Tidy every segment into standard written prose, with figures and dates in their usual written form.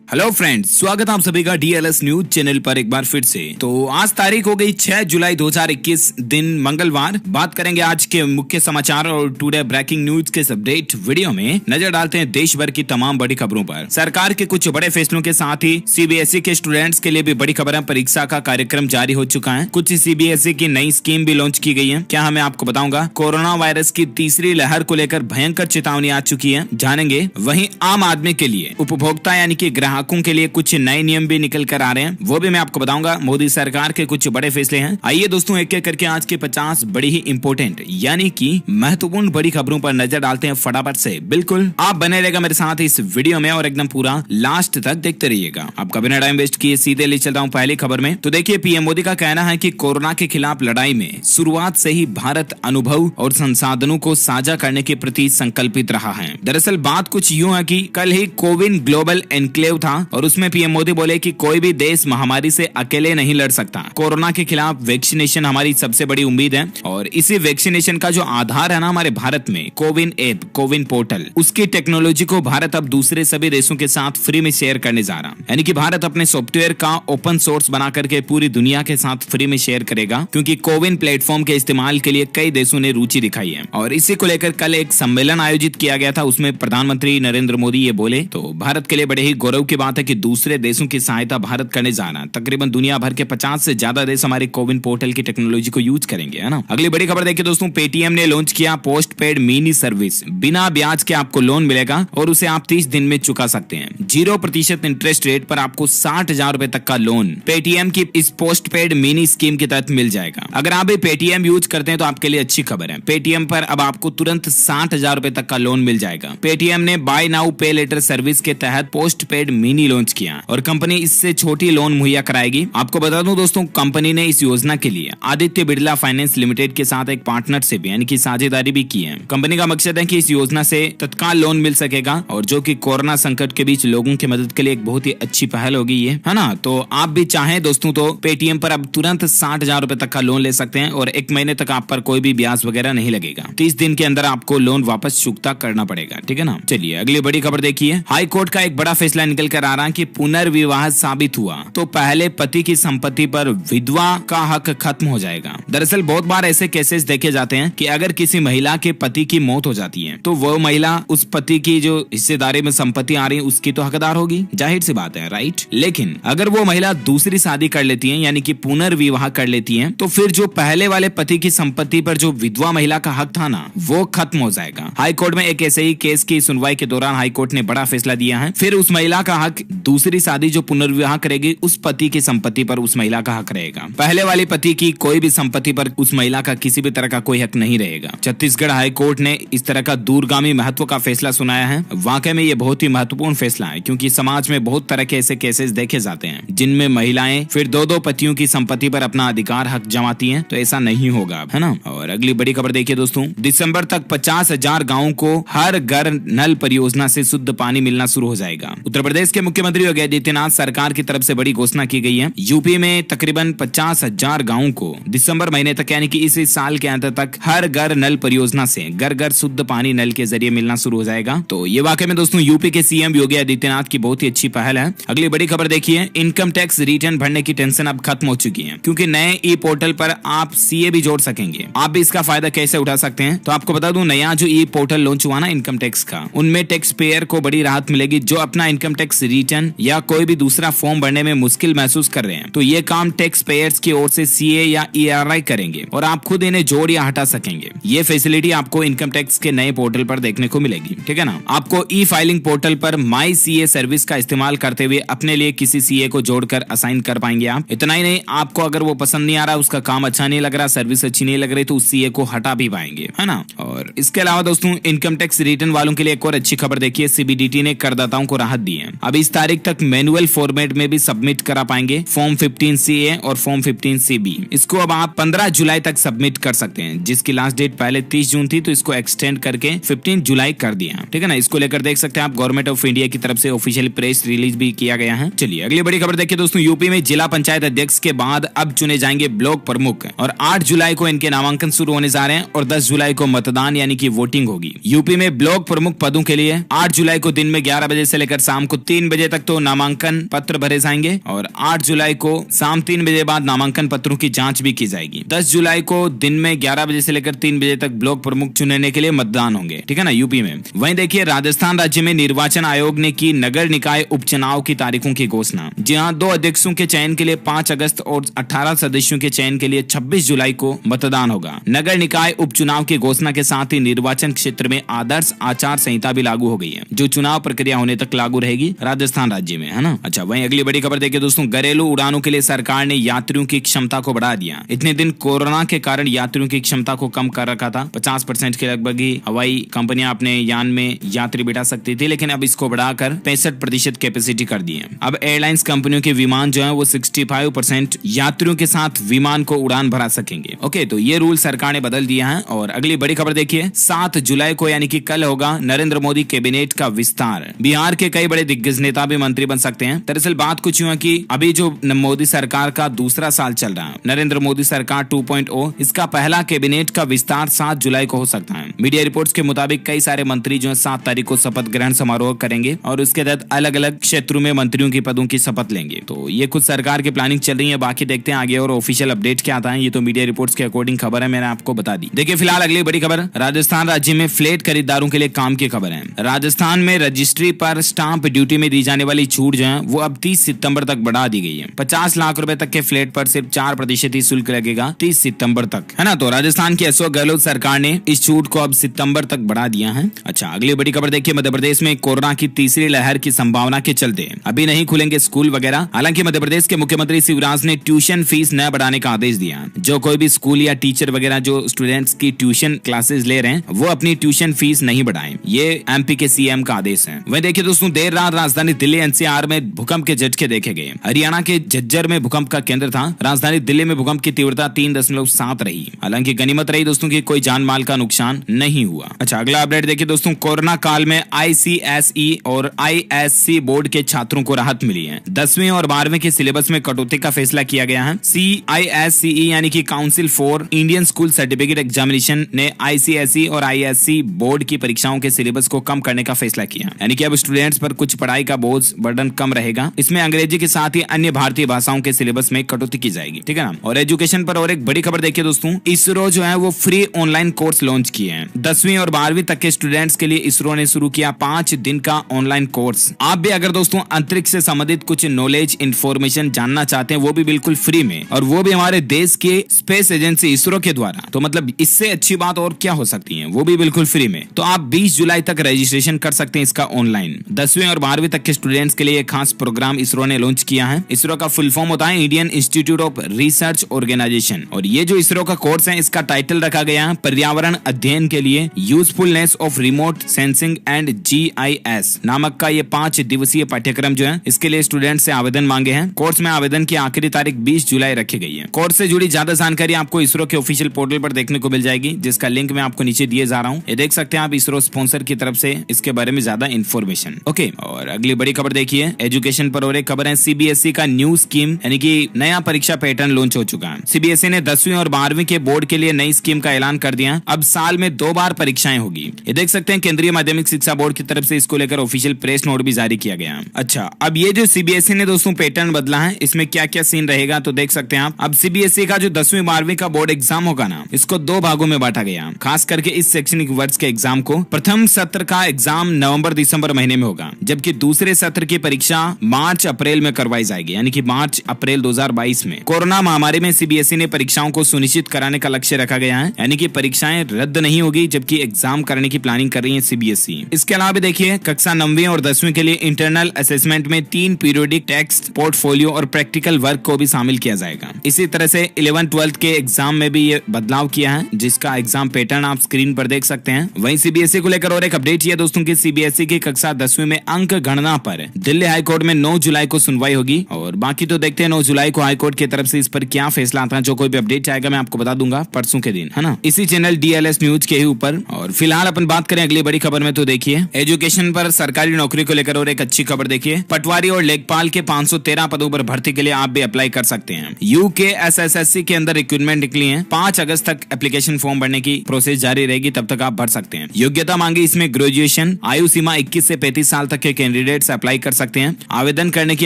Hello friends, स्वागत है आप सभी का डीएलएस न्यूज चैनल पर एक बार फिर से। तो आज तारीख हो गई 6 जुलाई 2021 दिन मंगलवार। बात करेंगे आज के मुख्य समाचार और टुडे ब्रेकिंग न्यूज के अपडेट वीडियो में नजर डालते हैं देश भर की तमाम बड़ी खबरों पर। सरकार के कुछ बड़े फैसलों के साथ ही सीबीएसई के स्टूडेंट्स के लिए भी बड़ी खबर है। परीक्षा का कार्यक्रम जारी हो चुका है। कुछ सीबीएसई की नई स्कीम भी लॉन्च की गई है। क्या मैं आपको बताऊंगा। कोरोना वायरस की तीसरी लहर को लेकर भयंकर चेतावनी आ चुकी है, जानेंगे। वहीं आम आदमी के लिए, उपभोक्ता यानी कि ग्राहकों के लिए कुछ नए नियम भी निकल कर आ रहे हैं, वो भी मैं आपको बताऊंगा। मोदी सरकार के कुछ बड़े फैसले हैं। आइए दोस्तों, एक एक करके आज के 50 बड़ी ही इंपॉर्टेंट यानी कि महत्वपूर्ण बड़ी खबरों पर नजर डालते हैं फटाफट से। बिल्कुल आप बने रहेगा मेरे साथ इस वीडियो में और एकदम पूरा लास्ट तक देखते रहिएगा। आपका बिना टाइम वेस्ट किए सीधे ले चल रहा हूं पहली खबर में। तो देखिए, पीएम मोदी का कहना है कि कोरोना के खिलाफ लड़ाई में शुरुआत से ही भारत अनुभव और संसाधनों को साझा करने के प्रति संकल्पित रहा है। दरअसल बात कुछ यूं है कि कल ही कोविन ग्लोबल एनक्लेव था और उसमें पीएम मोदी बोले कि कोई भी देश महामारी से अकेले नहीं लड़ सकता। कोरोना के खिलाफ वैक्सीनेशन हमारी सबसे बड़ी उम्मीद है और इसी वैक्सीनेशन का जो आधार है ना हमारे भारत में, कोविन ऐप, कोविन पोर्टल, उसकी टेक्नोलॉजी को भारत अब दूसरे सभी देशों के साथ फ्री में शेयर करने जा रहा है। यानी कि भारत अपने सॉफ्टवेयर का ओपन सोर्स बना करके पूरी दुनिया के साथ फ्री में शेयर करेगा, क्योंकि कोविन प्लेटफॉर्म के इस्तेमाल के लिए कई देशों ने रुचि दिखाई है। और इसी को लेकर कल एक सम्मेलन आयोजित किया गया था। उसमें प्रधानमंत्री नरेंद्र मोदी ये बोले, तो भारत के लिए बड़े ही गौरव की बात है कि दूसरे देशों की सहायता भारत करने जा रहा है। तकरीबन दुनिया भर के 50 से ज्यादा देश हमारे कोविन पोर्टल की टेक्नोलॉजी को यूज करेंगे, है ना। अगली बड़ी खबर देखिए दोस्तों, पेटीएम ने लॉन्च किया पोस्ट पेड मिनी सर्विस। बिना ब्याज के आपको लोन मिलेगा और उसे आप 30 दिन में चुका सकते हैं। 0% इंटरेस्ट रेट पर आपको 60,000 रुपए तक का लोन पेटीएम की इस पोस्ट पेड मिनी स्कीम के तहत मिल जाएगा। अगर आप भी पेटीएम यूज करते हैं तो आपके लिए अच्छी खबर है। पेटीएम पर अब आपको तुरंत 60,000 रुपए तक का लोन मिल जाएगा। पेटीएम ने बाय नाउ पे लेटर सर्विस के तहत पोस्ट पेड मिनी लॉन्च किया और कंपनी इससे छोटी लोन मुहैया कराएगी। आपको बता दूं दोस्तों, कंपनी ने इस योजना के लिए आदित्य बिरला फाइनेंस लिमिटेड के साथ एक पार्टनरशिप यानी कि साझेदारी भी की है। कंपनी का मकसद है कि इस योजना से तत्काल लोन मिल सकेगा और जो कि कोरोना संकट के बीच लोगों की मदद के लिए एक बहुत ही अच्छी पहल होगी ये, है ना। तो आप भी चाहें दोस्तों तो पेटीएम पर अब तुरंत 60,000 रुपए तक का लोन ले सकते हैं और 1 महीने तक आप पर कोई भी ब्याज वगैरह नहीं लगेगा। 30 दिन के अंदर आपको लोन वापस चुकता करना पड़ेगा, ठीक है ना। चलिए अगली बड़ी खबर देखिए। हाई कोर्ट का एक बड़ा फैसला निकल कर आ रहा है कि पुनर्विवाह साबित हुआ तो पहले पति की संपत्ति पर विधवा का हक खत्म हो जाएगा। दरअसल बहुत बार ऐसे केसेस देखे जाते हैं कि अगर किसी महिला के पति की मौत हो जाती है तो वो महिला उस पति की जो हिस्सेदारी में संपत्ति आ रही है उसकी तो हकदार होगी, जाहिर सी बात है, राइट। लेकिन अगर वो महिला दूसरी शादी कर लेती है यानी कि पुनर्विवाह कर लेती है तो फिर जो पहले वाले पति की संपत्ति पर जो विधवा महिला का हक था ना, वो खत्म हो जाएगा। हाईकोर्ट में एक ऐसे ही केस की सुनवाई के दौरान हाईकोर्ट ने बड़ा फैसला दिया है। फिर उस महिला का हक दूसरी शादी जो पुनर्विवाह करेगी उस पति की संपत्ति पर उस महिला का हक रहेगा। पहले वाले पति की कोई भी संपत्ति पर उस महिला का किसी भी तरह का कोई हक नहीं रहेगा। छत्तीसगढ़ हाई कोर्ट ने इस तरह का दूरगामी महत्व का फैसला सुनाया है। वाकई में ये बहुत ही महत्वपूर्ण फैसला है, क्योंकि समाज में बहुत तरह के ऐसे केसेस देखे जाते हैं जिनमें महिलाएं फिर दो पतियों की संपत्ति पर अपना अधिकार हक जमाती हैं। तो ऐसा नहीं होगा, है ना। और अगली बड़ी खबर देखिए दोस्तों, दिसंबर तक 50,000 गाँव को हर घर नल परियोजना से शुद्ध पानी मिलना शुरू हो जाएगा। उत्तर प्रदेश के मुख्यमंत्री योगी आदित्यनाथ सरकार की तरफ से बड़ी घोषणा की गई है। यूपी में तकरीबन 50,000 गाँव को दिसंबर महीने तक यानी कि इस साल के अंत तक हर घर नल परियोजना से घर घर शुद्ध पानी नल के जरिए मिलना शुरू हो जाएगा। तो ये वाकई में दोस्तों यूपी के सीएम योगी आदित्यनाथ की बहुत ही अच्छी पहल है। अगली बड़ी खबर देखिए, इनकम टैक्स रिटर्न भरने की टेंशन अब खत्म हो चुकी है, क्योंकि नए ई पोर्टल पर आप सीए भी जोड़ सकेंगे। आप भी इसका फायदा कैसे उठा सकते हैं, तो आपको बता दूं, नया जो ई पोर्टल लॉन्च हुआ ना इनकम टैक्स का, उनमें टैक्स पेयर को बड़ी राहत मिलेगी जो अपना इनकम टैक्स रिटर्न या कोई भी दूसरा फॉर्म भरने में मुश्किल महसूस कर रहे हैं। तो ये काम टैक्स पेयर्स की ओर से सीए या ईआरआई करेंगे और आप खुद इन्हें जोड़ या हटा सकेंगे। ये फैसिलिटी आपको इनकम टैक्स के नए पोर्टल पर देखने को मिलेगी, ठीक है ना। आपको ई फाइलिंग पोर्टल पर माई सीए सर्विस का इस्तेमाल करते हुए अपने लिए किसी सीए को जोड़कर असाइन कर पाएंगे आप। इतना ही नहीं, आपको अगर वो पसंद नहीं आ रहा, उसका काम अच्छा नहीं लग रहा, सर्विस अच्छी नहीं लग रही, तो उस सीए को हटा भी पाएंगे, है ना। और इसके अलावा दोस्तों, इनकम टैक्स रिटर्न वालों के लिए एक और अच्छी खबर देखिए, सीबीडीटी ने करदाताओं को राहत दी है। अब इस तारीख तक मैनुअल फॉर्मेट में भी सबमिट करा पाएंगे फॉर्म 15CA और फॉर्म 15CB। इसको अब आप 15 जुलाई तक सबमिट कर सकते हैं, जिसकी लास्ट डेट पहले 30 जून थी, तो इसको एक्सटेंड करके 15 जुलाई कर दिया, ठीक है ना। इसको लेकर देख सकते हैं आप, गवर्नमेंट ऑफ इंडिया की तरफ से ऑफिशियल प्रेस रिलीज भी किया गया है। चलिए अगली बड़ी खबर देखिए दोस्तों, यूपी में जिला पंचायत अध्यक्ष के बाद अब चुने जाएंगे ब्लॉक प्रमुख और 8 जुलाई को इनके नामांकन शुरू होने जा रहे हैं और 10 जुलाई को मतदान यानी कि वोटिंग होगी। यूपी में ब्लॉक प्रमुख पदों के लिए 8 जुलाई को दिन में 11 बजे से लेकर शाम को 3 बजे तक तो नामांकन पत्र भरे जाएंगे और 8 जुलाई को शाम 3 बजे बाद नामांकन पत्रों की जांच भी की जाएगी। 10 जुलाई को दिन में 11 बजे से लेकर 3 बजे तक ब्लॉक प्रमुख चुनने के लिए मतदान होंगे, ठीक है ना, यूपी में। वहीं देखिए राजस्थान राज्य में निर्वाचन आयोग ने की नगर निकाय उपचुनाव की तारीखों की घोषणा। जी हाँ, 2 अध्यक्षों के चयन के लिए 5 अगस्त और 18 सदस्यों के चयन के लिए 26 जुलाई को मतदान होगा। नगर निकाय उपचुनाव की घोषणा के साथ ही निर्वाचन क्षेत्र में आदर्श आचार संहिता भी लागू हो गई है, जो चुनाव प्रक्रिया होने तक लागू रहेगी राजस्थान राज्य में, है ना। अच्छा, वहीं अगली बड़ी खबर देखिए दोस्तों, घरेलू उड़ानों के लिए सरकार ने यात्रियों की क्षमता को बढ़ा दिया। इतने दिन कोरोना के कारण यात्रियों की क्षमता को कम कर रखा था, 50% के लगभग ही हवाई कंपनियां अपने यान में यात्री बिठा सकती थी, लेकिन अब इसको बढ़ाकर 65% कैपेसिटी कर दी है। अब एयरलाइंस कंपनियों के विमान जो है वो 65% यात्रियों के साथ विमान को उड़ान भरा सकेंगे। ओके, तो ये रूल सरकार ने बदल दिया है। और अगली बड़ी खबर देखिए, 7 जुलाई को यानी कि कल होगा नरेंद्र मोदी कैबिनेट का विस्तार। बिहार के कई बड़े दिग्गज नेता भी मंत्री बन सकते हैं। दरअसल बात कुछ यूं है कि अभी जो मोदी सरकार का दूसरा साल चल रहा है, नरेंद्र मोदी सरकार 2.0, इसका पहला कैबिनेट का विस्तार 7 जुलाई को हो सकता है। मीडिया रिपोर्ट्स के मुताबिक कई सारे मंत्री जो है 7 तारीख को शपथ ग्रहण समारोह करेंगे और उसके तहत अलग अलग क्षेत्रों में मंत्रियों की पदों की शपथ लेंगे। तो ये कुछ सरकार की प्लानिंग चल रही है, बाकी देखते हैं आगे और ऑफिशियल अपडेट क्या आता है। ये तो मीडिया रिपोर्ट्स के अकॉर्डिंग खबर है, मैंने आपको बता दी। देखिए फिलहाल अगली बड़ी खबर, राजस्थान राज्य में फ्लैट खरीदारों के लिए काम की खबर है। राजस्थान में रजिस्ट्री पर स्टाम्प ड्यूटी में दी जाने वाली छूट जो है वो अब 30 सितंबर तक बढ़ा दी गई है। 50 लाख रुपए तक के फ्लैट पर सिर्फ 4% ही शुल्क लगेगा 30 सितंबर तक, है ना। तो राजस्थान की अशोक गहलोत सरकार ने इस छूट को अब सितंबर तक बढ़ा दिया है। अच्छा, अगली बड़ी खबर देखिए, मध्य प्रदेश में कोरोना की तीसरी लहर की संभावना के चलते अभी नहीं खुलेंगे स्कूल वगैरह। हालांकि मध्य प्रदेश के मुख्यमंत्री शिवराज ने ट्यूशन फीस न बढ़ाने का आदेश दिया। जो कोई भी स्कूल या टीचर वगैरह जो स्टूडेंट्स की ट्यूशन क्लासेस ले रहे हैं वो अपनी ट्यूशन फीस नहीं बढ़ाएं, ये एमपी के सीएम का आदेश है। वहीं देखिए दोस्तों, देर रात राजधानी दिल्ली एनसीआर में भूकंप के झटके देखे गए। हरियाणा के झज्जर में भूकंप का केंद्र था। राजधानी दिल्ली में भूकंप की तीव्रता 3.7 रही। हालांकि गनीमत रही दोस्तों की कोई जान माल का नुकसान नहीं हुआ। अच्छा, अगला अपडेट देखिए दोस्तों, कोरोना काल में आईसीएसई और आईएससी बोर्ड के छात्रों को राहत मिली है। 10वीं और 12वीं के सिलेबस में कटौती का फैसला किया गया है। CISCE यानी कि council for Indian school certificate examination ने आईसीएसई और आईएससी बोर्ड की परीक्षाओं के सिलेबस को कम करने का फैसला किया। यानी कि अब स्टूडेंट्स पर कुछ पढ़ाई का बोझ बर्डन कम रहेगा। इसमें अंग्रेजी के साथ ही अन्य भारतीय भाषाओं के सिलेबस में कटौती की जाएगी, ठीक है ना। और एजुकेशन पर और एक बड़ी खबर देखिए दोस्तों, इसरो जो है वो फ्री ऑनलाइन कोर्स लॉन्च किए हैं। 10वीं और 12वीं तक के स्टूडेंट्स के लिए इसरो ने शुरू किया 5 दिन का ऑनलाइन कोर्स। आप भी अगर दोस्तों अंतरिक्ष से संबंधित कुछ नॉलेज इंफॉर्मेशन जानना चाहते हैं, वो भी बिल्कुल फ्री में, और वो भी हमारे देश के स्पेस एजेंसी इसरो के द्वारा, तो मतलब इससे अच्छी बात और क्या हो सकती है, वो भी बिल्कुल फ्री में। तो आप 20 जुलाई तक रजिस्ट्रेशन कर सकते हैं इसका ऑनलाइन। 10वीं और 12वीं तक के स्टूडेंट्स के लिए एक खास प्रोग्राम इसरो ने लॉन्च किया है। इसरो का फुल फॉर्म होता है Indian Institute of Research Organisation. और ये जो इसरो का कोर्स है, इसका टाइटल रखा गया है पर्यावरण अध्ययन के लिए usefulness of remote sensing and GIS नामक का ये 5 दिवसीय पाठ्यक्रम जो है, इसके लिए स्टूडेंट से आवेदन मांगे हैं। कोर्स में आवेदन की आखिरी तारीख 20 जुलाई रखी गई है। कोर्स से जुड़ी ज्यादा जानकारी आपको इसरो के ऑफिशियल पोर्टल पर देखने को मिल जाएगी, जिसका लिंक मैं आपको नीचे दिए जा रहा हूँ। ये देख सकते हैं आप इसरो स्पॉन्सर की तरफ से इसके बारे में ज्यादा इन्फॉर्मेशन। ओके, और अगली बड़ी खबर देखिए एजुकेशन पर और एक खबर है, CBSE का न्यू स्कीम यानी कि नया परीक्षा पैटर्न लॉन्च हो चुका है। CBSE ने 10वीं और 12वीं के बोर्ड के लिए नई स्कीम का ऐलान कर दिया। अब साल में 2 बार परीक्षाएं होगी। ये देख सकते हैं केंद्रीय माध्यमिक शिक्षा बोर्ड की तरफ से इसको लेकर ऑफिशियल प्रेस नोट भी जारी किया गया। अच्छा, अब ये जो CBSE ने दोस्तों पैटर्न बदला है, इसमें क्या क्या सीन रहेगा तो देख सकते हैं आप। अब CBSE का जो 10वीं 12वीं का बोर्ड एग्जाम होगा ना, इसको 2 भागों में बांटा गया। खास करके इस शैक्षणिक वर्ष के एग्जाम को प्रथम सत्र का एग्जाम नवंबर-दिसंबर महीने में होगा, जबकि दूसरे सत्र की परीक्षा मार्च-अप्रैल में करवाई जाएगी, यानी कि मार्च-अप्रैल 2022 में। कोरोना महामारी में CBSE ने परीक्षाओं को सुनिश्चित कराने का लक्ष्य रखा गया है, यानी कि परीक्षाएं रद्द नहीं होगी, जबकि एग्जाम करने की प्लानिंग कर रही है CBSE। इसके अलावा देखिए कक्षा 9वीं और 10वीं के लिए इंटरनल असेसमेंट में 3 पीरियोडिक टेक्स्ट, पोर्टफोलियो और प्रैक्टिकल वर्क को भी शामिल किया जाएगा। इसी तरह से 11-12 के एग्जाम में भी ये बदलाव किया है, जिसका एग्जाम पैटर्न आप स्क्रीन पर देख सकते हैं। वहीं CBSE को लेकर और एक अपडेट ये दोस्तों की CBSE की कक्षा 10वीं में अंक गणना पर दिल्ली हाईकोर्ट में 9 जुलाई को सुनवाई होगी। और बाकी तो देखते हैं 9 जुलाई को हाईकोर्ट की तरफ से इस पर क्या फैसला आता है। जो कोई भी अपडेट आएगा मैं आपको बता दूंगा परसों के दिन, है ना, इसी चैनल DLS न्यूज के ही ऊपर। और फिलहाल अपन बात करें अगली बड़ी खबर में, तो देखिए एजुकेशन पर सरकारी नौकरी को लेकर और एक अच्छी खबर देखिए, पटवारी और लेखपाल के 513 पदों पर भर्ती के लिए आप भी अप्लाई कर सकते हैं। UKSSSC के अंदर रिक्रूटमेंट निकली है। 5 अगस्त तक एप्लीकेशन फॉर्म भरने की प्रोसेस जारी रहेगी, तब तक आप भर सकते हैं। योग्यता मांगी इसमें ग्रेजुएशन, आयु सीमा 21 से 35 साल तक के कैंडिडेट्स अप्लाई अप्लाई कर सकते हैं। आवेदन करने की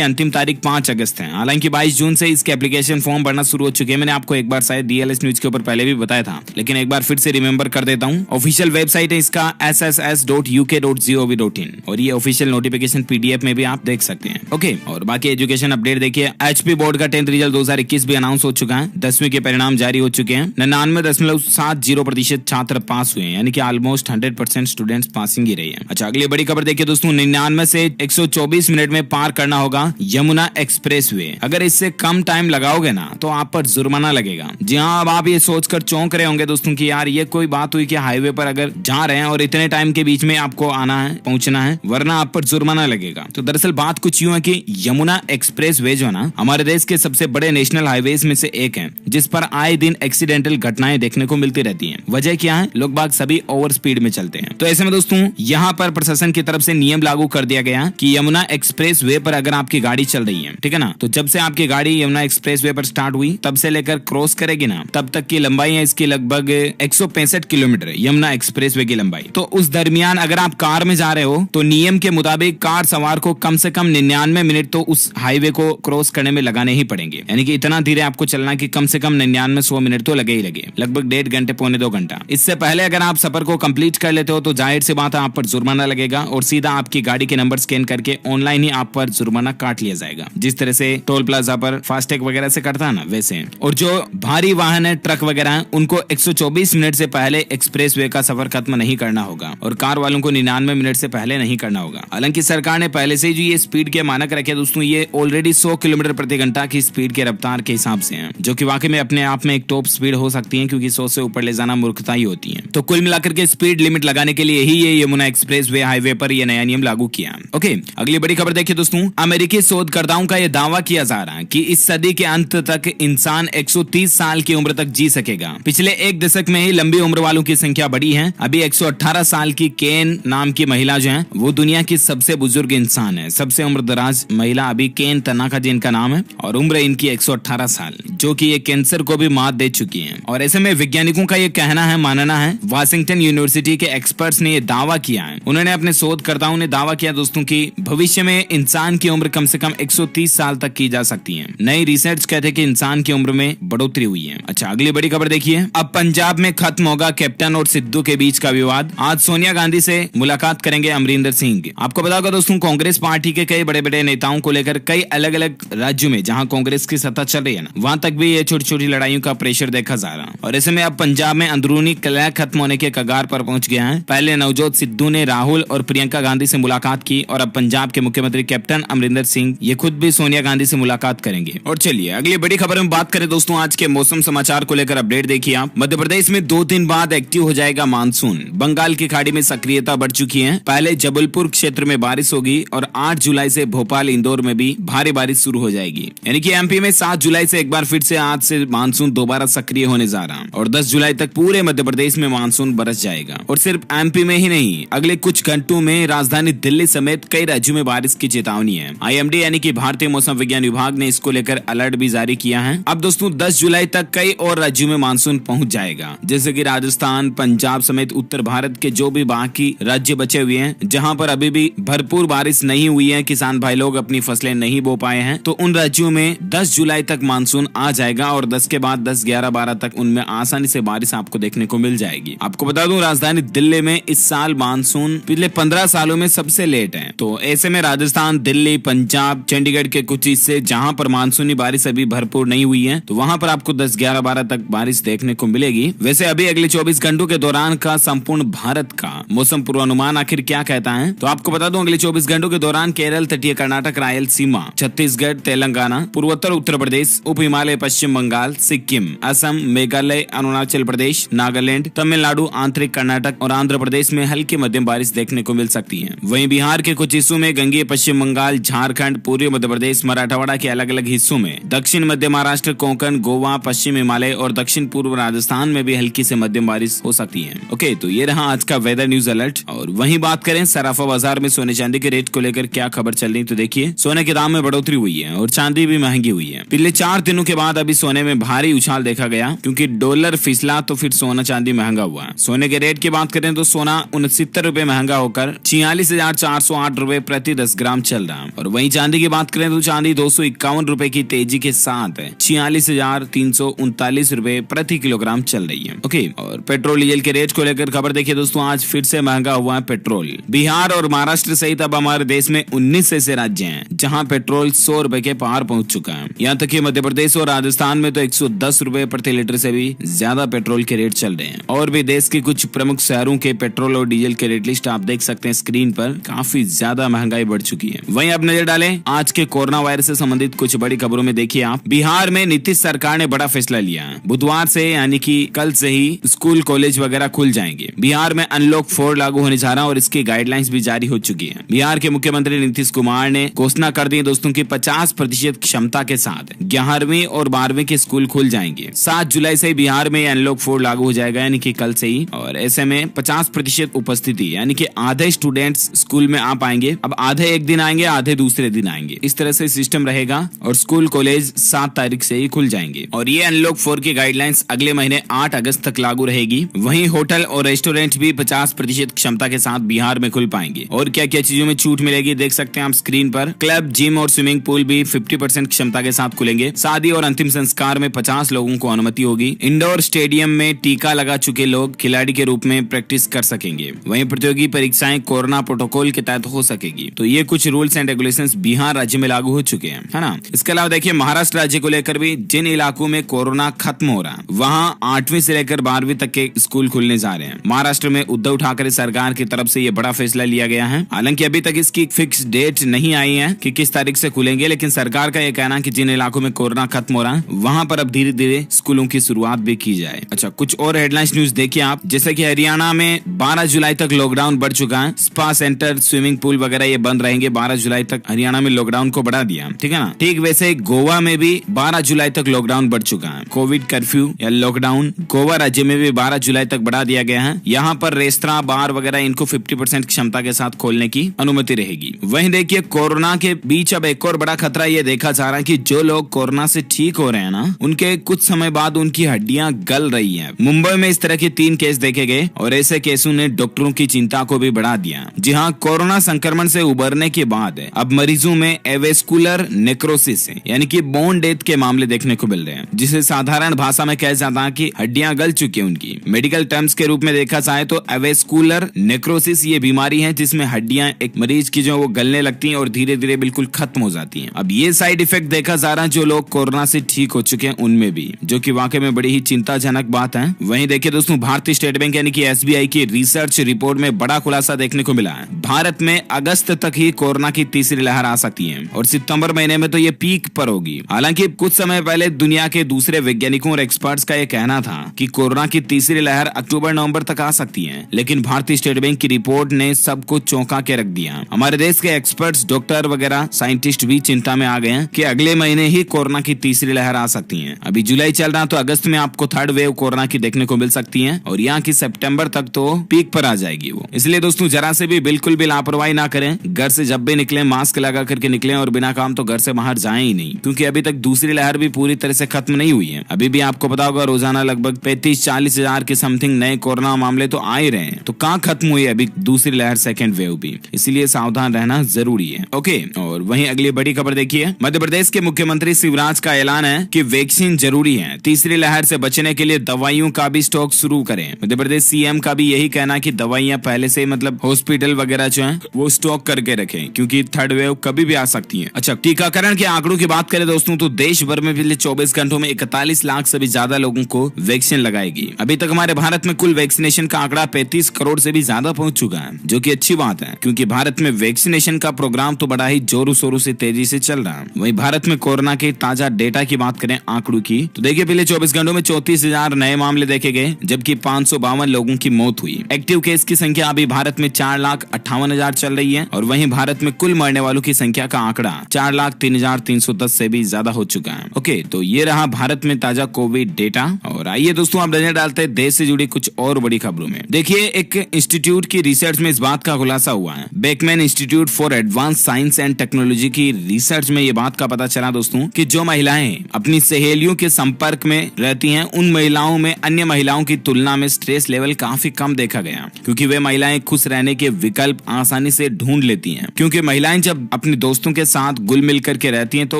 अंतिम तारीख 5 अगस्त है। हालांकि 22 जून से इसके एप्लीकेशन फॉर्म भरना शुरू हो चुके हैं। मैंने आपको एक बार शायद DLS न्यूज के ऊपर पहले भी बताया था, लेकिन एक बार फिर से रिमेंबर कर देता हूँ। ऑफिशियल वेबसाइट है इसका sss.uk.gov.in और ये ऑफिशियल नोटिफिकेशन PDF में भी आप देख सकते हैं। ओके, और बाकी एजुकेशन अपडेट देखिए। HP बोर्ड का 10th रिजल्ट 2021 भी अनाउंस हो चुका है। 10वीं के परिणाम जारी हो चुके हैं। 99.70% छात्र पास हुए हैं, यानी कि ऑलमोस्ट 100% स्टूडेंट्स पासिंग ही रही है। अच्छा, अगली बड़ी खबर देखिए दोस्तों। 99 से 124 मिनट में पार करना होगा यमुना एक्सप्रेस वे। अगर इससे कम टाइम लगाओगे ना तो आप पर जुर्माना लगेगा। जी हाँ, अब आप ये सोचकर चौंक रहे होंगे दोस्तों कि यार ये कोई बात हुई कि हाईवे पर अगर जा रहे हैं और इतने टाइम के बीच में आपको आना है, पहुंचना है, वरना आप पर जुर्माना लगेगा। तो दरअसल बात कुछ यूं है कि यमुना एक्सप्रेस वे जो ना हमारे देश के सबसे बड़े नेशनल हाईवेज में से एक है, जिस पर आए दिन एक्सीडेंटल घटनाएं देखने को मिलती रहती हैं। वजह क्या है? लोग बाग सभी ओवर स्पीड में चलते हैं। तो ऐसे में दोस्तों यहाँ पर प्रशासन की तरफ से नियम लागू कर दिया गया कि यमुना एक्सप्रेस वे पर अगर आपकी गाड़ी चल रही है, ठीक है ना, तो जब से आपकी गाड़ी यमुना एक्सप्रेस वे पर स्टार्ट हुई तब से लेकर क्रॉस करेगी ना, तब तक की लंबाई है इसकी लगभग 165 किलोमीटर यमुना एक्सप्रेस वे की लंबाई। तो उस दरमियान अगर आप कार में जा रहे हो तो नियम के मुताबिक कार सवार को कम से कम 99 मिनट तो उस हाईवे को क्रॉस करने में लगाने ही पड़ेंगे। यानी कि इतना धीरे आपको चलना कि कम से कम 99-100 मिनट तो लगे ही लगे, लगभग 1.5 घंटे पौने 2 घंटा। इससे पहले अगर आप सफर को कंप्लीट कर लेते हो तो जाहिर सी बात है आप पर जुर्माना लगेगा और सीधा आपकी गाड़ी के नंबर स्कैन करके ऑनलाइन ही आप पर जुर्माना काट लिया जाएगा, जिस तरह से टोल प्लाजा पर फास्टैग वगैरह से कटता है ना, वैसे। और जो भारी वाहन है, ट्रक वगैरह है, उनको 124 मिनट से पहले एक्सप्रेस वे का सफर खत्म नहीं करना होगा और कार वालों को 99 मिनट से पहले नहीं करना होगा। हालांकि सरकार ने पहले से ही जो ये स्पीड के मानक रखे दोस्तों, ये ऑलरेडी 100 किलोमीटर प्रति घंटा की स्पीड के रफ्तार के हिसाब से है, जो कि वाकई में अपने आप में एक टॉप स्पीड हो सकती है, क्योंकि 100 से ऊपर ले जाना मूर्खता ही होती है। तो कुल मिलाकर के स्पीड लिमिट लगाने के लिए ही ये यमुना एक्सप्रेस वे हाईवे पर यह नया नियम लागू किया। ओके, अगली बड़ी खबर देखिए दोस्तों। अमेरिकी शोधकर्ताओं का यह दावा किया जा रहा है कि इस सदी के अंत तक इंसान 130 साल की उम्र तक जी सकेगा। पिछले एक दशक में ही लंबी उम्र वालों की संख्या बढ़ी है। अभी 118 साल की केन नाम की महिला जो है वो दुनिया की सबसे बुजुर्ग इंसान है। सबसे उम्र दराज महिला अभी केन तनाका जी इनका नाम है और उम्र इनकी 118 साल, जो कि ये कैंसर को भी मात दे चुकी है। और ऐसे में वैज्ञानिकों का ये कहना है, मानना है, वाशिंगटन यूनिवर्सिटी के एक्सपर्ट्स ने ये दावा किया है। उन्होंने अपने शोधकर्ताओं ने दावा किया दोस्तों कि भविष्य में इंसान की उम्र कम से कम 130 साल तक की जा सकती है। नई रिसर्च कहते हैं कि इंसान की उम्र में बढ़ोतरी हुई है। अच्छा, अगली बड़ी खबर देखिए। अब पंजाब में खत्म होगा कैप्टन और सिद्धू के बीच का विवाद। आज सोनिया गांधी से मुलाकात करेंगे अमरिंदर सिंह। आपको बता होगा दोस्तों, कांग्रेस पार्टी के कई बड़े बड़े नेताओं को लेकर कई अलग अलग राज्यों में जहां कांग्रेस की सत्ता चल रही है ना, वहां तक भी ये छोटी छोटी लड़ाइयों का प्रेशर देखा जा रहा है। और ऐसे में अब पंजाब में अंदरूनी कलह खत्म होने के कगार पर पहुंच गया है। पहले नवजोत सिद्धू ने राहुल और प्रियंका गांधी से मुलाकात की और अब पंजाब के मुख्यमंत्री कैप्टन अमरिंदर सिंह ये खुद भी सोनिया गांधी से मुलाकात करेंगे। और चलिए अगली बड़ी खबर में बात करें दोस्तों, आज के मौसम समाचार को लेकर अपडेट देखिए आप। मध्य प्रदेश में 2 दिन बाद एक्टिव हो जाएगा मानसून। बंगाल की खाड़ी में सक्रियता बढ़ चुकी है। पहले जबलपुर क्षेत्र में बारिश होगी और 8 जुलाई से भोपाल, इंदौर में भी भारी बारिश शुरू हो जाएगी। यानी कि एमपी में 7 जुलाई से एक बार फिर से आज से मानसून दोबारा सक्रिय होने जा रहा है और 10 जुलाई तक पूरे मध्य प्रदेश में मानसून बरस जाएगा। और सिर्फ एमपी में ही नहीं, अगले कुछ घंटों में राजधानी दिल्ली समेत कई राज्यों में बारिश की चेतावनी है। IMD यानी कि भारतीय मौसम विज्ञान विभाग ने इसको लेकर अलर्ट भी जारी किया है। अब दोस्तों 10 जुलाई तक कई और राज्यों में मानसून पहुंच जाएगा, जैसे कि राजस्थान, पंजाब समेत उत्तर भारत के जो भी बाकी राज्य बचे हुए हैं जहां पर अभी भी भरपूर बारिश नहीं हुई है, किसान भाई लोग अपनी फसलें नहीं बो पाए हैं, तो उन राज्यों में 10 जुलाई तक मानसून आ जाएगा और 10 के बाद 10, 11, 12 तक उनमें आसानी से बारिश आपको देखने को मिल जाएगी। आपको बता दूं, राजधानी दिल्ली में इस साल मानसून पिछले 15 सालों में सबसे लेट है। तो ऐसे में राजस्थान, दिल्ली, पंजाब, चंडीगढ़ के कुछ हिस्से जहां पर मानसूनी बारिश अभी भरपूर नहीं हुई है, तो वहां पर आपको 10, 11, 12 तक बारिश देखने को मिलेगी। वैसे अभी अगले 24 घंटों के दौरान का संपूर्ण भारत का मौसम पूर्वानुमान आखिर क्या कहता है, तो आपको बता दूं, अगले 24 घंटों के दौरान केरल, तटीय कर्नाटक, रायलसीमा, छत्तीसगढ़, तेलंगाना, पूर्वोत्तर उत्तर प्रदेश, उप हिमालय, पश्चिम बंगाल, सिक्किम, असम, मेघालय, अरुणाचल प्रदेश, नागालैंड, तमिलनाडु, आंतरिक कर्नाटक और आंध्र प्रदेश में हल्की मध्यम बारिश देखने को मिल सकती है। वहीं बिहार के कुछ हिस्सों में, गंगेय पश्चिम बंगाल, झारखंड, पूर्वी मध्य प्रदेश, मराठवाड़ा के अलग अलग हिस्सों में, दक्षिण मध्य महाराष्ट्र, कोंकण, गोवा, पश्चिम हिमालय और दक्षिण पूर्व राजस्थान में भी हल्की से मध्यम बारिश हो सकती है। ओके, तो ये रहा आज का वेदर न्यूज अलर्ट। और वहीं बात करें सराफा बाजार में सोने चांदी के रेट को लेकर क्या खबर चल रही, तो देखिए सोने के दाम में बढ़ोतरी हुई है और चांदी भी महंगी हुई है। पिछले 4 दिनों के बाद बाद अभी सोने में भारी उछाल देखा गया, क्योंकि डॉलर फिसला तो फिर सोना चांदी महंगा हुआ। सोने के रेट की बात करें तो सोना 69 रुपए महंगा होकर 46,408 रुपए प्रति 10 ग्राम चल रहा है। और वहीं चांदी की बात करें तो चांदी 251 रुपए की तेजी के साथ 46,339 रुपए प्रति किलोग्राम चल रही है। ओके, और पेट्रोल डीजल के रेट को लेकर खबर देखिए दोस्तों, आज फिर से महंगा हुआ है पेट्रोल। बिहार और महाराष्ट्र सहित अब हमारे देश में 19 ऐसे राज्य हैं जहां पेट्रोल 100 रुपए के पार पहुंच चुका है। यहाँ तक कि मध्य प्रदेश और राजस्थान में तो 110 रुपए प्रति लीटर से भी ज्यादा पेट्रोल के रेट चल रहे हैं। और भी देश के कुछ प्रमुख शहरों के पेट्रोल और डीजल के रेट लिस्ट आप देख सकते हैं स्क्रीन पर। काफी ज्यादा महंगाई बढ़ चुकी है। वहीं अब नजर डालें आज के कोरोना वायरस से संबंधित कुछ बड़ी खबरों में। देखिए आप, बिहार में नीतीश सरकार ने बड़ा फैसला लिया है। बुधवार से यानी कि कल से ही स्कूल कॉलेज वगैरह खुल जाएंगे। बिहार में अनलॉक 4 लागू होने जा रहा है और इसकी गाइडलाइंस भी जारी हो चुकी है। बिहार के मुख्यमंत्री नीतीश कुमार ने घोषणा कर दी दोस्तों की 50% क्षमता के साथ 11वीं और 12वीं के स्कूल खुल जाएंगे। 7 जुलाई से बिहार में अनलॉक 4 लागू हो जाएगा, यानी कि कल से ही। और ऐसे में 50% उपस्थिति, यानी कि आधे स्टूडेंट्स स्कूल में आ पाएंगे। अब आधे एक दिन आएंगे, आधे दूसरे दिन आएंगे। इस तरह से सिस्टम रहेगा और स्कूल कॉलेज 7 तारीख से ही खुल जाएंगे। और ये अनलॉक 4 की गाइडलाइंस अगले महीने 8 अगस्त तक लागू रहेगी। वहीं होटल और रेस्टोरेंट भी 50% क्षमता के साथ बिहार में खुल पाएंगे। और क्या क्या चीजों में छूट मिलेगी देख सकते हैं आप स्क्रीन पर। क्लब, जिम और स्विमिंग पूल भी 50% क्षमता के साथ खुलेंगे। शादी और अंतिम संस्कार में 50 लोगों को अनुमति होगी। इंडोर स्टेडियम में टीका लगा चुके लोग खिलाड़ी के रूप में प्रैक्टिस कर सकेंगे। वहीं प्रतियोगी परीक्षाएं कोरोना प्रोटोकॉल के तहत हो सकेगी। तो ये कुछ रूल्स एंड रेगुलेशंस बिहार राज्य में लागू हो चुके हैं, है ना। इसके अलावा देखिए महाराष्ट्र राज्य को लेकर भी जिन इलाकों में कोरोना खत्म हो रहा है वहां 8वीं से लेकर 12वीं तक के स्कूल खुलने जा रहे हैं। महाराष्ट्र में उद्धव ठाकरे सरकार की तरफ से ये बड़ा फैसला लिया गया है। हालांकि अभी तक इसकी फिक्स डेट नहीं आई है कि किस तारीख से खुलेंगे, लेकिन सरकार का यह कहना है कि जिन इलाकों में कोरोना खत्म हो रहा है वहां पर अब धीरे धीरे स्कूलों की शुरुआत भी की जाए। अच्छा, कुछ और हेडलाइंस न्यूज देखिए आप, जैसे कि हरियाणा में 12 जुलाई तक लॉकडाउन बढ़ चुका है। स्पा सेंटर, स्विमिंग पूल वगैरह ये बंद रहेंगे। 12 जुलाई तक हरियाणा में लॉकडाउन को बढ़ा दिया, ठीक है ना। ठीक वैसे गोवा में भी 12 जुलाई तक लॉकडाउन बढ़ चुका है। कोविड कर्फ्यू या लॉकडाउन गोवा राज्य में भी 12 जुलाई तक बढ़ा दिया गया है। यहाँ पर रेस्तरां, बार वगैरह इनको 50% क्षमता के साथ खोलने की अनुमति रहेगी। वहीं देखिए कोरोना के बीच अब एक और बड़ा खतरा ये देखा जा रहा है कि जो लोग कोरोना से ठीक हो रहे हैं ना, उनके कुछ समय बाद उनकी हड्डियां गल रही हैं। मुंबई में इस तरह के 3 केस देखे गए और ऐसे केसों ने डॉक्टरों की चिंता को भी बढ़ा दिया। जी हाँ, कोरोना संक्रमण से उबरने के बाद अब मरीजों में एवेस्कुलर नेक्रोसिस यानी कि बोन डेथ के मामले देखने को मिल रहे हैं, जिसे साधारण भाषा में कहा जाता है कि हड्डियां गल चुकी हैं उनकी। मेडिकल टर्म्स के रूप में देखा जाए तो एवेस्कुलर नेक्रोसिस ये बीमारी है जिसमें हड्डियां एक मरीज की जो वो गलने लगती हैं और धीरे धीरे बिल्कुल खत्म हो जाती हैं। अब ये साइड इफेक्ट देखा जा रहा है जो लोग कोरोना से ठीक हो चुके हैं उनमें भी, जो कि वाकई में बड़ी ही चिंताजनक बात है। वहीं देखिए दोस्तों, भारतीय स्टेट बैंक यानी कि SBI की रिसर्च रिपोर्ट में बड़ा खुलासा देखने को मिला है। भारत में अगस्त तक ही कोरोना की तीसरी लहर आ सकती है और सितंबर महीने में तो ये पीक पर होगी। हालांकि कुछ समय पहले दुनिया के दूसरे वैज्ञानिकों और एक्सपर्ट्स का यह कहना था कि कोरोना की तीसरी लहर अक्टूबर-नवंबर तक आ सकती है, लेकिन भारतीय स्टेट बैंक की रिपोर्ट ने सबको चौंका के रख दिया। हमारे देश के एक्सपर्ट्स, डॉक्टर वगैरह, साइंटिस्ट भी चिंता में आ गए हैं कि अगले महीने ही कोरोना की तीसरी लहर आ सकती है। अभी जुलाई चल रहा तो अगस्त में आपको 3rd वेव कोरोना की देखने को मिल सकती है और यहाँ की सितंबर तक तो पीक पर आ जाएगी वो। इसलिए दोस्तों जरा से भी बिल्कुल भी लापरवाही ना करें। घर से जब भी निकलें मास्क लगा करके निकलें और बिना काम तो घर से बाहर जाएं ही नहीं, क्योंकि अभी तक दूसरी लहर भी पूरी तरह से खत्म नहीं हुई है। अभी भी आपको पता होगा रोजाना लगभग 35-40 हजार के समथिंग नए कोरोना मामले तो आ ही रहे हैं। तो कहाँ खत्म हुई अभी दूसरी लहर, 2nd वेव भी, इसलिए सावधान रहना जरूरी है। ओके, और वहीं अगली बड़ी खबर देखिए, मध्य प्रदेश के मुख्यमंत्री शिवराज का ऐलान है कि वैक्सीन जरूरी है। तीसरी लहर से बचने के लिए दवाइयों का भी स्टॉक शुरू करें। मध्य प्रदेश CM का भी यही कहना है कि दवाइयां पहले से मतलब हॉस्पिटल वगैरह जो है वो स्टॉक करके रखें, क्योंकि 3rd वेव कभी भी आ सकती है। अच्छा, टीकाकरण के आंकड़ों की बात करें दोस्तों तो देश भर में पिछले 24 घंटों में 41 लाख से भी ज्यादा लोगों को वैक्सीन लगाएगी। अभी तक हमारे भारत में कुल वैक्सीनेशन का आंकड़ा 35 करोड़ से भी ज्यादा पहुंच चुका है, जो कि अच्छी बात है, क्योंकि भारत में वैक्सीनेशन का प्रोग्राम तो बड़ा ही जोरों शोरों से तेजी से चल रहा है। वहीं भारत में कोरोना के ताजा डेटा की बात करें, आंकड़ों की, तो देखिए पिछले 24 घंटों में 34,000 नए मामले देखे गए, जबकि 552 लोगों की मौत हुई। एक्टिव केस की संख्या अभी भारत में 4,58,000 चल रही है और वहीं भारत में कुल मरने वालों की संख्या का आंकड़ा 4,03,310 से भी ज्यादा हो चुका है। ओके, तो ये रहा भारत में ताजा कोविड डेटा। और आइए दोस्तों आप नजर डालते हैं देश से जुड़ी कुछ और बड़ी खबरों में। देखिए एक इंस्टीट्यूट की रिसर्च में इस बात का खुलासा हुआ है। Beckmann institute for advance science and technology की रिसर्च में ये बात का पता चला दोस्तों कि जो महिलाएं महिलाएं अपनी सहेलियों के संपर्क में रहती हैं, उन महिलाओं में अन्य महिलाओं की तुलना में स्ट्रेस लेवल काफी कम देखा गया, क्योंकि वे महिलाएं खुश रहने के विकल्प आसानी से ढूंढ लेती हैं। क्योंकि महिलाएं जब अपने दोस्तों के साथ घुल मिल करके रहती हैं तो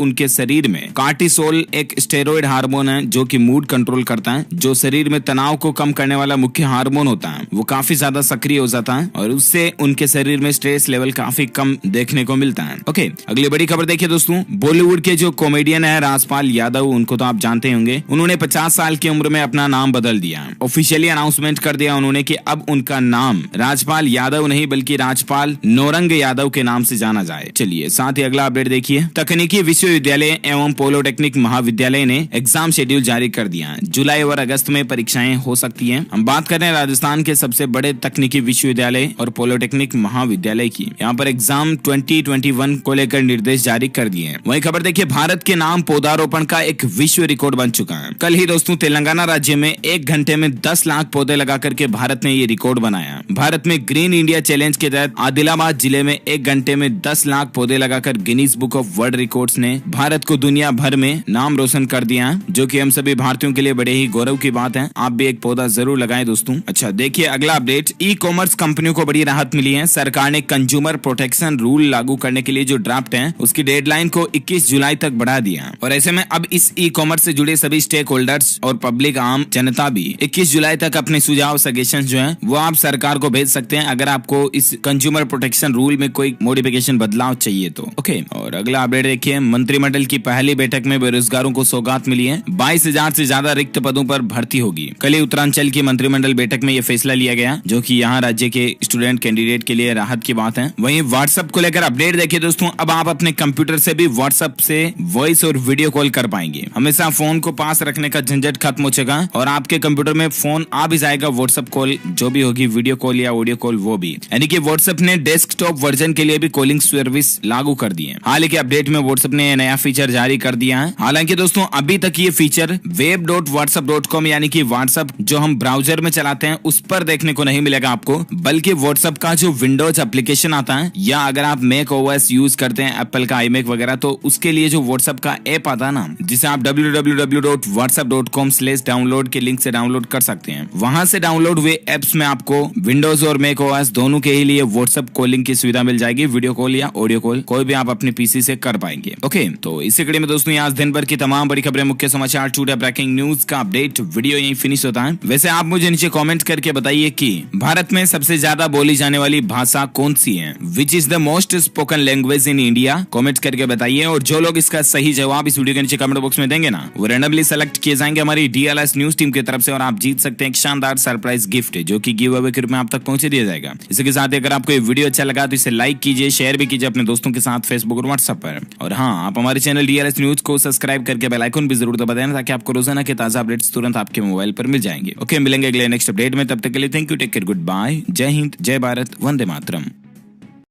उनके शरीर में कार्टिसोल एक स्टेरॉइड हार्मोन है जो कि मूड कंट्रोल करता है, जो शरीर में तनाव को कम करने वाला मुख्य हार्मोन होता है, वो काफी ज्यादा सक्रिय हो जाता है और उससे उनके शरीर में स्ट्रेस लेवल काफी कम देखने को मिलता है। ओके, अगली बड़ी खबर देखिए दोस्तों, बॉलीवुड के जो कॉमेडियन है राजपाल यादव, उनको तो आप जानते होंगे, उन्होंने 50 साल की उम्र में अपना नाम बदल दिया। ऑफिशियली अनाउंसमेंट कर दिया उन्होंने कि अब उनका नाम राजपाल यादव नहीं बल्कि राजपाल नौरंग यादव के नाम से जाना जाए। चलिए साथ ही अगला अपडेट देखिए, तकनीकी विश्वविद्यालय एवं पॉलिटेक्निक महाविद्यालय ने एग्जाम शेड्यूल जारी कर दिया। जुलाई और अगस्त में परीक्षाएं हो सकती हैं। हम बात कर रहे हैं राजस्थान के सबसे बड़े तकनीकी विश्वविद्यालय और पॉलिटेक्निक महाविद्यालय की। यहाँ पर एग्जाम 2021 को लेकर निर्देश जारी कर दिए हैं। वही खबर देखिए, भारत के नाम पौधारोपण का एक विश्व रिकॉर्ड बन चुका है। कल ही दोस्तों तेलंगाना राज्य में 1 घंटे में 10 लाख पौधे लगा करके भारत ने ये रिकॉर्ड बनाया। भारत में ग्रीन इंडिया चैलेंज के तहत आदिलाबाद जिले में 1 घंटे में 10 लाख पौधे लगाकर Guinness book of world records ने भारत को दुनिया भर में नाम रोशन कर दिया है, जो कि हम सभी भारतीयों के लिए बड़े ही गौरव की बात है। आप भी एक पौधा जरूर लगाएं दोस्तों। अच्छा देखिए अगला अपडेट, ई कॉमर्स कंपनियों को बड़ी राहत मिली है। सरकार ने कंज्यूमर प्रोटेक्शन रूल लागू करने के लिए जो ड्राफ्ट है उसकी डेडलाइन को 21 जुलाई तक बढ़ा दिया और ऐसे में अब इस ई कॉमर्स से जुड़े सभी स्टेक होल्डर्स और पब्लिक आम जनता भी 21 जुलाई तक अपने सुझाव सजेशन जो है वो आप सरकार को भेज सकते हैं अगर आपको इस कंज्यूमर प्रोटेक्शन रूल में कोई मॉडिफिकेशन बदलाव चाहिए तो। ओके, और अगला अपडेट देखिए, मंत्रिमंडल की पहली बैठक में बेरोजगारों को सौगात मिली है। 22,000 से ज्यादा रिक्त पदों पर भर्ती होगी। कल ही उत्तरांचल की मंत्रिमंडल बैठक में यह फैसला लिया गया, जो कि यहाँ राज्य के स्टूडेंट कैंडिडेट के लिए राहत की बात है। वहीं व्हाट्सएप को लेकर अपडेट देखिए दोस्तों, अब आप अपने कंप्यूटर से भी व्हाट्सएप से वॉइस और वीडियो कॉल कर पाएंगे। हमेशा फोन को पास रखने का झंझट खत्म हो चुका और आपके कंप्यूटर में फोन आ भी जाएगा, व्हाट्सएप कॉल जो भी होगी, वीडियो कॉल या ऑडियो कॉल वो भी। यानी कि व्हाट्सएप ने डेस्कटॉप वर्जन के लिए भी कॉलिंग सर्विस लागू कर दी है। हाल के अपडेट में व्हाट्सएप ने नया फीचर जारी कर दिया है। हालांकि दोस्तों अभी तक ये फीचर web.whatsapp.com यानी कि व्हाट्सएप जो हम ब्राउजर में चलाते हैं उस पर देखने को नहीं मिलेगा आपको, बल्कि व्हाट्सएप का जो विंडोज एप्लीकेशन आता है या अगर आप मैक ओएस यूज करते हैं एप्पल का iMac वगैरह, तो उसके लिए जो व्हाट्सएप का ऐप आता है ना, जिसे आप www.whatsapp.com/download के लिंक से डाउनलोड कर सकते हैं। वहां से डाउनलोड हुए एप्स में आपको विंडोज और मैक ओएस दोनों के ही लिए व्हाट्सएप कॉलिंग की सुविधा मिल जाएगी। वीडियो कॉल या ऑडियो कॉल कोई भी आप अपने पीसी से कर पाएंगे। ओके, तो इसी कड़ी में दोस्तों आज दिन भर की तमाम बड़ी खबरें, मुख्य समाचार, टुडे ब्रेकिंग न्यूज का अपडेट वीडियो यहीं फिनिश होता है। वैसे आप मुझे नीचे कमेंट करके बताइए कि भारत में सबसे ज्यादा बोली जाने वाली भाषा कौन सी है? Which is the most spoken language in India? Comment करके बताइए और जो लोग इसका सही जवाब इस वीडियो के नीचे कमेंट बॉक्स में देंगे ना, वो रैंडमली सेलेक्ट किए जाएंगे हमारी DLS न्यूज टीम की तरफ से और आप जीत सकते हैं एक शानदार सरप्राइज गिफ्ट जो कि गिव अवे के रूप में आप तक पहुंचे दिया जाएगा। इसी साथ ही अगर आपको ये वीडियो अच्छा लगा तो इसे लाइक कीजिए, शेयर भी कीजिए अपने दोस्तों के साथ फेसबुक और व्हाट्सएप पर। और हाँ, आप हमारे चैनल DLS न्यूज को सब्सक्राइब करके बेल आइकन भी जरूर दबा देना ताकि आपको रोजाना के ताजा अपडेट्स तुरंत आपके मोबाइल पर मिल जाएंगे। ओके, मिलेंगे अगले नेक्स्ट अपडेट में, तब तक के लिए thank you, take care, good bye, जय हिंद, जय भारत, वंदे मातरम।